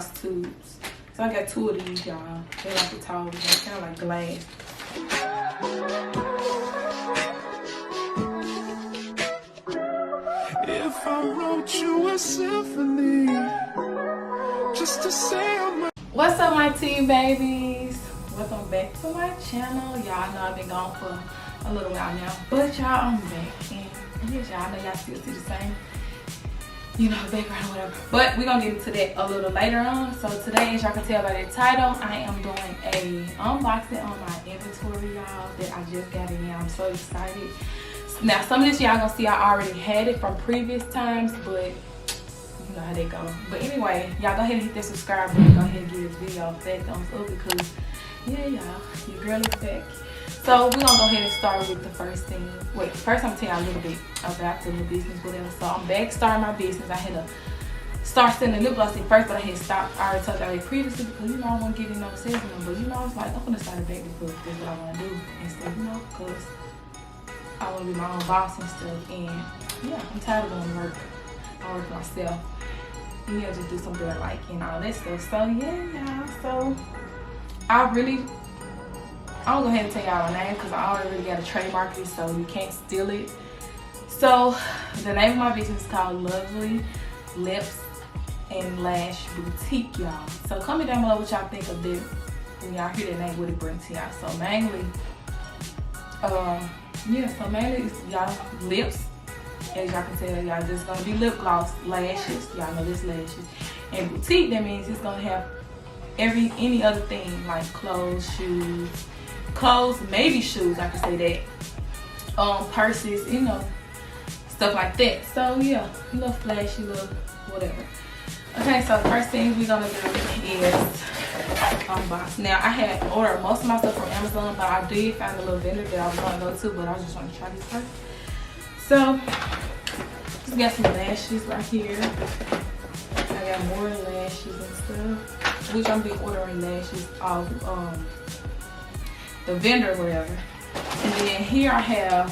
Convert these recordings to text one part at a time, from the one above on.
tubes. So I got 2 of these, y'all. They're like the tall ones, they're kind of like glass. If I wrote you a symphony, just to say I'm. What's up, my teen babies? Welcome back to my channel. Y'all know I've been gone for a little while now, but y'all, I'm back. And yes, y'all know y'all still see the same, you know, background or whatever. But we're gonna get into that a little later on. So today, as y'all can tell by the title, I am doing a unboxing on my inventory, y'all, that I just got in. I'm so excited. Now, some of this y'all gonna see I already had it from previous times, but you know how they go. But anyway, y'all go ahead and hit that subscribe button. Go ahead and give this video a fat thumbs up because, yeah, y'all, your girl is back. So we're gonna go ahead and start with the first thing. Wait, first I'm gonna tell y'all a little bit about the new business, whatever. So I'm back starting my business. I had to start selling lip gloss at first, but I had stopped. I already told y'all previously because, you know, I wasn't getting no sales number. But, you know, I was like, I'm gonna start it back because that's what I wanna do instead, you know, because I want to be my own boss and stuff. And yeah, I'm tired of going to work. I work for myself. And yeah, just do something I like and all that stuff. So yeah, y'all. So I'm gonna go ahead and tell y'all my name because I already got a trademark it, so you can't steal it. So the name of my business is called Lovely Lips and Lash Boutique, y'all. So comment down below what y'all think of this when y'all hear that name, what it brings to y'all. So mainly, yeah, so mainly it's y'all lips. As y'all can tell, y'all just gonna be lip gloss, lashes. Y'all know this lashes. And boutique, that means it's gonna have any other thing like clothes, shoes, maybe shoes. I can say that. Purses, you know, stuff like that. So yeah, little flashy, little whatever. Okay, so the first thing we're gonna do is unbox. Now I had ordered most of my stuff from Amazon, but I did find a little vendor that I was gonna go to, but I just want to try this first. So just got some lashes right here. I got more lashes and stuff, which I'm been ordering lashes off the vendor or whatever. And then here I have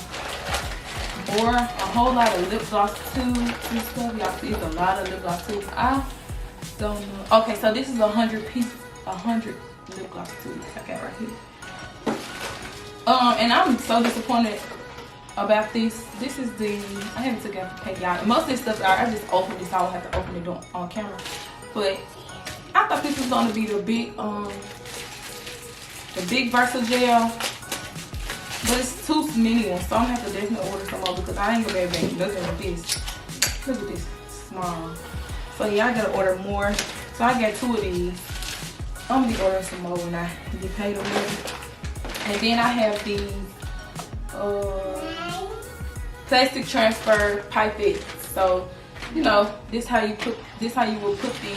a whole lot of lip gloss tubes and stuff. Y'all see it's a lot of lip gloss tubes. I don't know. Okay, so this is 100 lip gloss tubes I got right here. And I'm so disappointed about this. This is I haven't took out the pack, y'all. Most of this stuff I just opened this. I don't have to open it on camera. But I thought this was gonna be the big Versa gel. But it's too many ones, so I'm gonna have to definitely order some more because I ain't gonna be able to make nothing with this. Look at this, small. So yeah, I gotta order more. So I got 2 of these. I'm gonna be ordering some more when I get paid or whatever. And then I have these plastic transfer pipettes. So you know, this how you will put the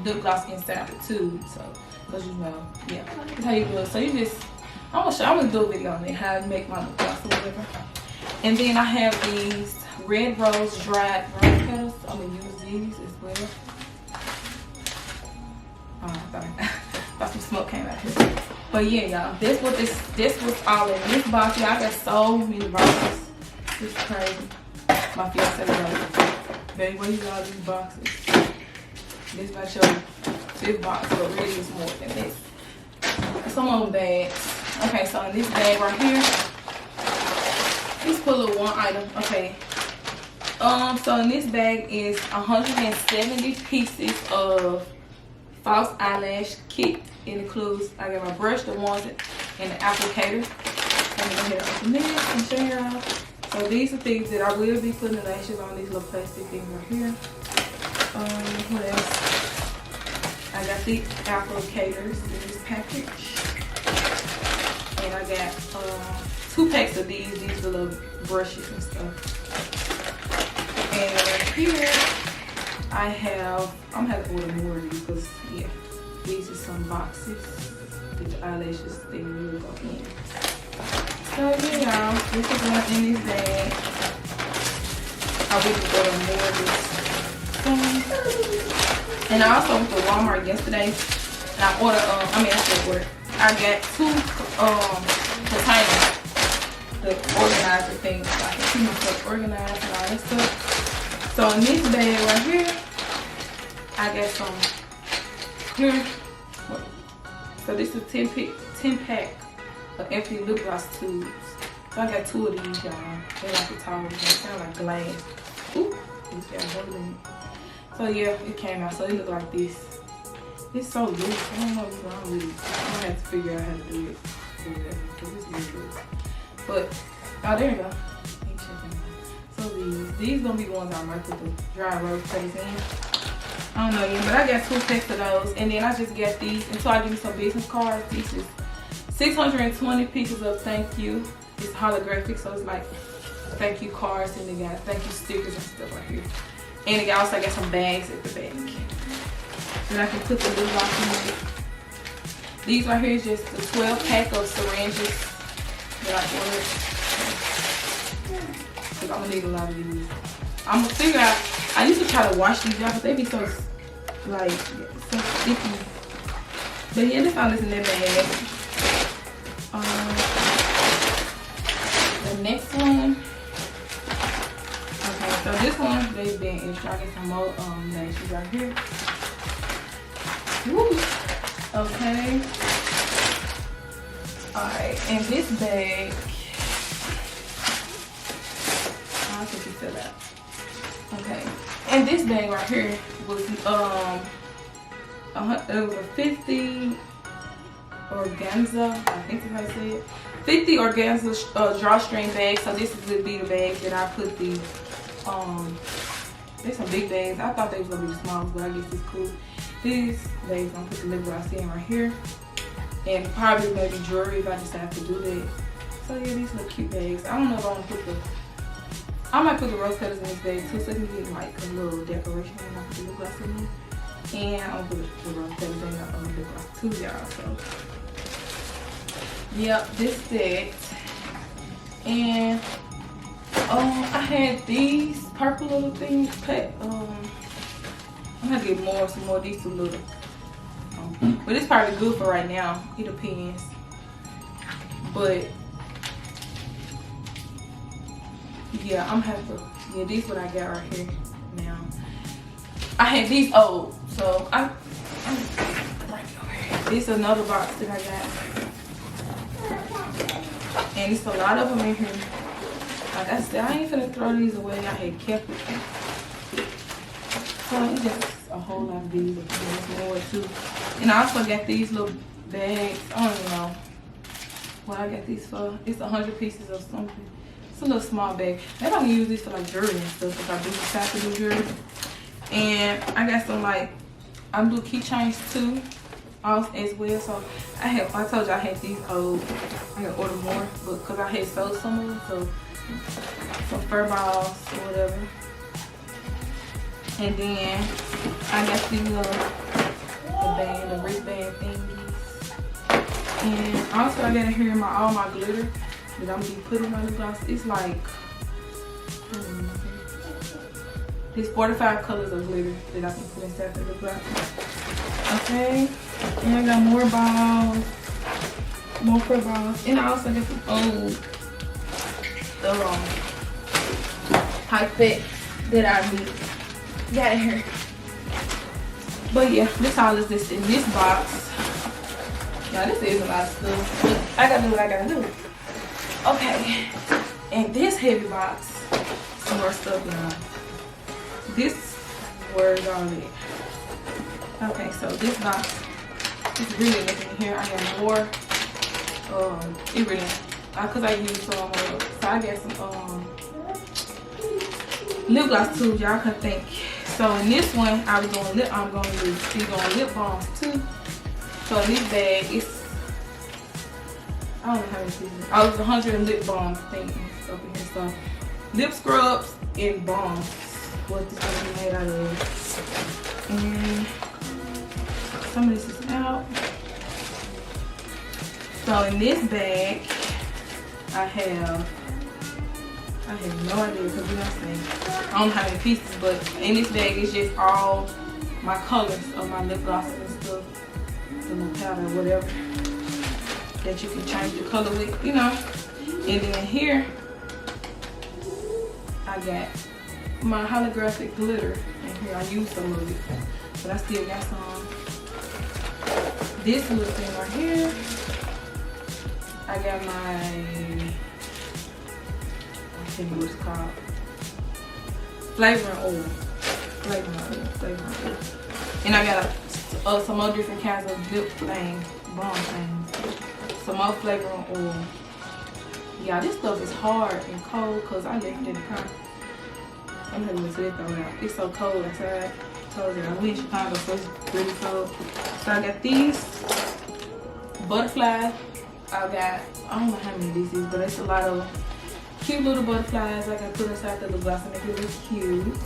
lip gloss inside the tube. So because you know, yeah, that's how you do it. So you just I'm gonna do a video on it, how to make my lip gloss or whatever. And then I have these red rose dried rose petals. I'm gonna use these as well. Oh, I thought some smoke came out here. But yeah, y'all, this was all in this box. Y'all got so many boxes. This is crazy. My fiance was like, baby, where you got all these boxes? This might show this box, but really it's more than this. Some of them bags. Okay, so in this bag right here, let's pull up one item. Okay. So in this bag is 170 pieces of false eyelash kit. It includes, I got my brush, the ones and the applicator. Let me go ahead and open this and show y'all. So these are things that I will be putting the lashes on, these little plastic things right here. What else? I got the applicators in this package. And I got 2 packs of these are little brushes and stuff. And right here, I'm gonna have to order more of these because, yeah, these are some boxes that the eyelashes they will go in. So yeah, y'all, this is one in this bag. I will be ordering more of this. And I also went to Walmart yesterday and I ordered, I got 2 containers, the organizer things, so I can keep myself organized and all that stuff. So in this bag right here, I got some here. So this is a 10 pack of empty lip gloss tubes. So I got 2 of these, y'all. They're like the tall ones. They sound like glass. Ooh, these got a hole in it. So yeah, it came out. So it look like this. It's so loose. I don't know what's wrong with it. I'm gonna have to figure out how to do it. Because it's really loose. But, oh, there you go. So these gonna be the ones I might put the dry rose petals in. I don't know yet, but I got 2 packs of those. And then I just got these until I give me some business cards. These is 620 pieces of thank you. It's holographic, so it's like thank you cards, and they got thank you stickers and stuff right here. And they also got some bags at the back. Then I can put the lip gloss in it. These right here is just the 12 pack of syringes that I ordered. Cause I'm gonna need a lot of these. I'm gonna figure out. I used to try to wash these out, but they be so like so sticky. But yeah, this all is in that bag. The next one. Okay, so this one they've been extra. I get some more lashes right here. Woo. Okay. Alright, and this bag. I think it's still out. Okay, and this bag right here was it was a 50 organza, I think that's how I say it. 50 organza drawstring bag. So this would be the bag that I put the there's some big bags. I thought they was gonna be the smallest, but I guess it's cool. These bags I'm gonna put the lip gloss in right here, and probably maybe jewelry if I decide to do that. So yeah, these look cute bags. I don't know if I want to put the. I might put the rose petals in this bag too, so it can get like a little decoration when I put the lip gloss in there. And I'll put the rose petals in the lip gloss too, y'all. So yep, this set. And I had these purple little things cut. I'm gonna get some more of these 2 little. But it's probably good for right now. It depends. But yeah, I'm gonna have to. Yeah, these what I got right here now. I had these old, so I'm right over here. This is another box that I got, and it's a lot of them in here. Like I said, I ain't finna throw these away. I had kept it. So it's just a whole lot of these. There's more too. And I also got these little bags. I don't even know what I got these for. It's 100 pieces of something. It's a little small bag. Maybe I can use these for like jewelry and stuff if I do decide to do jewelry. And I got some like, I'm doing keychains too as well. So I told you I had these old. I can order more, but because I had sold some of them, so some fur balls or whatever. And then I got these little the wristband thingies. And also I got in here all my glitter that I'm gonna be putting on the gloss. It's like there's 45 colors of glitter that I can put inside the lip gloss. Okay, and I got more balls, more fur balls, and I also got some old pipettes that I got in here. But yeah, this all is this in this box. Now this is a lot of stuff, but I gotta do what I gotta do. Okay, and this heavy box, some more stuff, y'all. This where's all it? Okay, so this box is really looking here. I got more. It really, cause I used some. So I got some lip gloss tubes. Y'all can think. So in this one, I'm going to use lip balms too. So in this bag, it's I don't know how many pieces. Oh, it's 100 lip balm things up in here. So lip scrubs and balms. What this is made out of. And some of this is out. So in this bag, I have no idea because we're not saying. I don't know how many pieces, but in this bag it's just all my colors of my lip glosses and stuff, and my powder or whatever that you can change the color with, you know. And then here I got my holographic glitter in here. I used some of it, but I still got some. this little thing right here. I got my, I think what it's called, flavoring oil. And I got some more different kinds of dip things, bomb things. Some more flavoring oil. Yeah, this stuff is hard and cold because I left it in the car. I'm gonna let it throw out. It's so cold outside. I told you, we in Chicago, so it's really cold. So I got these butterflies. I got, I don't know how many these is, but it's a lot of cute little butterflies I can put inside the lip gloss and make it look cute.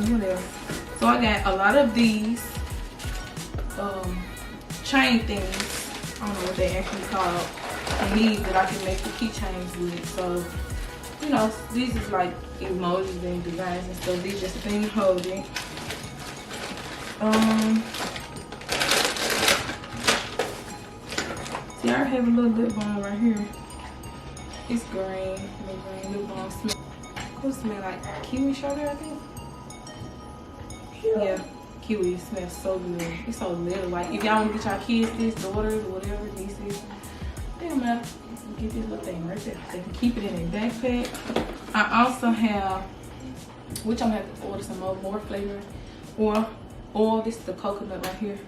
What else? So I got a lot of these chain things. I don't know what they actually called. And these that I can make the keychains with. So, you know, these is like emojis and designs and stuff. These just things holding. See, I have a little lip balm right here. It's green. Green lip balm smell. What smell like? Kiwi strawberry, I think. Yeah, kiwi. It smells so good. It's so little. Like if y'all want to get y'all kids this, daughters, whatever, nieces, damn man, get this little thing right there. They can keep it in their backpack. I also have, which I'm gonna have to order some more flavor, or this is the coconut right here.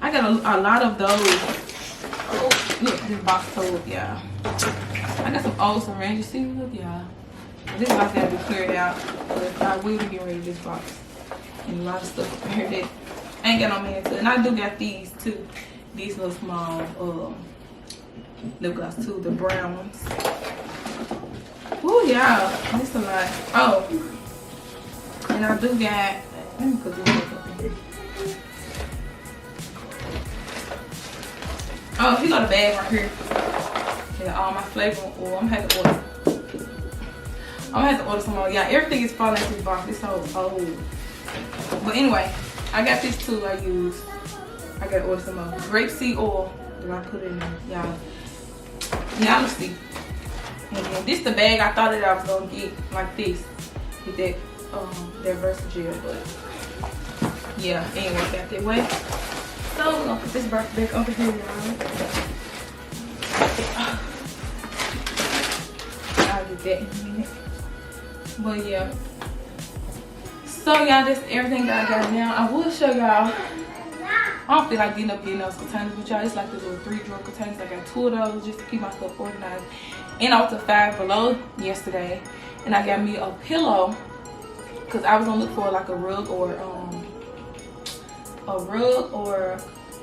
I got a lot of those. Oh, look, this box full of y'all. I got some old syringes. See, look, y'all. This box gotta be cleared out, but I will be getting rid of this box. And a lot of stuff here that I ain't got no man to. And I do got these too. These little small lip gloss too, the brown ones. Ooh, y'all, this a lot. Oh, and I do got, let me put this up in here. Oh, he got a bag right here. Yeah, all my flavor oil. I'm gonna have to order some more. Yeah, everything is falling into the box. It's so old. But anyway, I got this too. I gotta order some more grapeseed oil that I put in there. Y'all see. And then this the bag I thought that I was gonna get like this with that Versagel, but yeah, it ain't work out that way. So we're gonna put this back over here, y'all. I'll get that in a minute. But yeah. So y'all, that's everything that I got now. I will show y'all. I don't feel like getting those containers with y'all. It's like the little 3-drawer containers. I got 2 of those just to keep my stuff organized. And I was at Five Below yesterday, and I got me a pillow because I was gonna look for like a rug or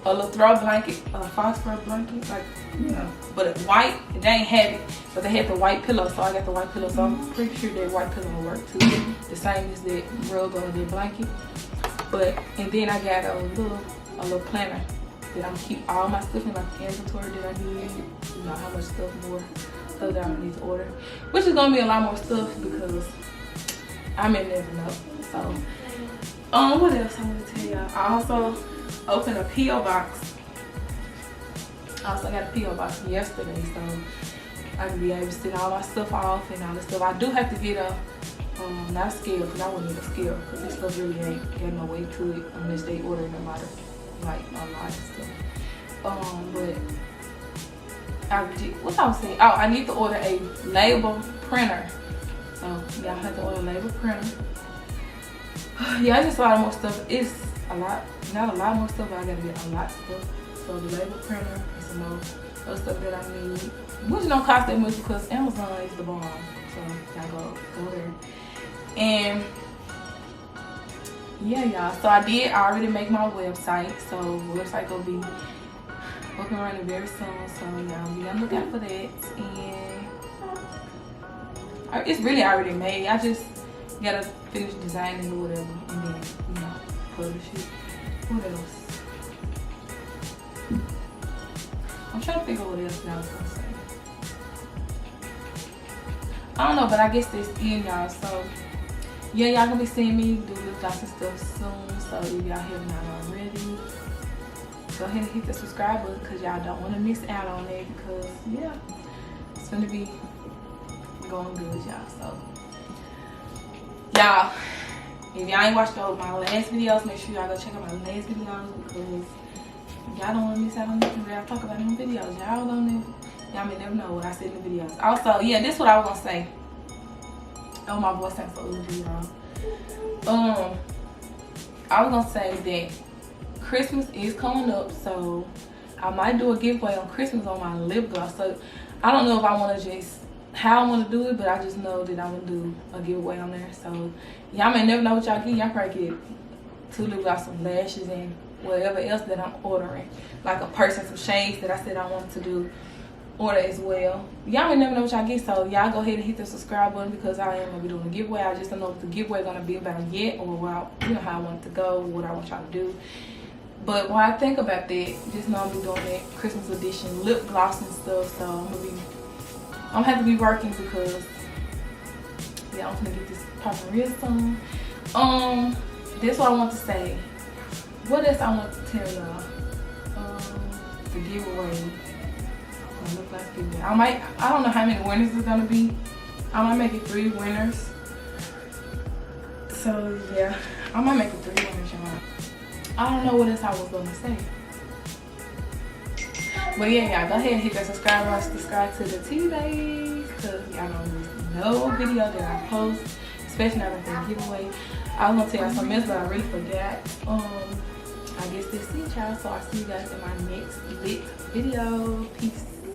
a little throw blanket, a phosphor blanket, like, you know, but it's white. They ain't have it, but they had the white pillow, so I got the white pillow. So I'm pretty sure that white pillow will work too, the same as that rug or the blanket. But and then I got a little planner that I'm gonna keep all my stuff in, like the inventory that I need. You know how much stuff that I need to order, which is gonna be a lot more stuff because I may never know. So what else I want to tell y'all? I also opened a P.O. box. I also got a P.O. box yesterday, so I can be able to send all my stuff off and all this stuff. I do have to get a not a scale, because I wouldn't need a scale because this stuff really ain't got no weight to it unless they order a lot of stuff. But what I was saying, I need to order a label printer. So y'all have to order a label printer. Yeah, it's just a lot more stuff. It's a lot, not a lot more stuff, but I gotta get a lot of stuff. So the label printer and some more other stuff that I need, which don't cost that much because Amazon is the bomb. So y'all go there. And yeah, y'all. So I already make my website. So the website gonna be up and running very soon. So y'all be on the lookout for that. And it's really already made. I just gotta finish designing or whatever, and then, you know, publish it. What else? I'm trying to think of what else I was gonna say. I don't know, but I guess this in, y'all. So yeah, y'all gonna be seeing me do lip gloss and stuff soon. So if y'all have not already, go ahead and hit the subscribe button because y'all don't want to miss out on it. Because yeah, it's gonna be going good, y'all. So y'all, If y'all ain't watched my last videos, make sure y'all go check out my last videos because y'all don't want to miss out on nothing that I talk about in the videos. Y'all may never know what I said in the videos. Also, yeah, this is what I was gonna say. Oh, my voice sounds so ugly, y'all. I was gonna say that Christmas is coming up, so I might do a giveaway on Christmas on my lip gloss. So I don't know if I want to just how I want to do it, but I just know that I'm gonna do a giveaway on there. So y'all may never know what y'all get. Y'all probably get 2 lip gloss, some lashes, and whatever else that I'm ordering, like a purse and some shades that I said I wanted to do order as well. Y'all may never know what y'all get, so y'all go ahead and hit the subscribe button because I am gonna be doing a giveaway. I just don't know what the giveaway gonna be about yet, or how I want it to go, what I want y'all to do. But when I think about that, just know I'm gonna be doing that Christmas edition lip gloss and stuff. So I'm gonna have to be working because yeah, I'm gonna get this popping real soon. That's what I want to say. What else I want to tell y'all? The giveaway. Look like giveaway. I don't know how many winners it's gonna be. I might make it 3 winners. So yeah, I might make it 3 winners, y'all. I don't know what else I was gonna say. But yeah, y'all go ahead and hit that subscribe button, subscribe to the TV Bays, because y'all don't miss no video that I post, especially now that the giveaway. I was gonna tell y'all something else, but I really forgot. I guess that's it, y'all. So I'll see you guys in my next lit video. Peace.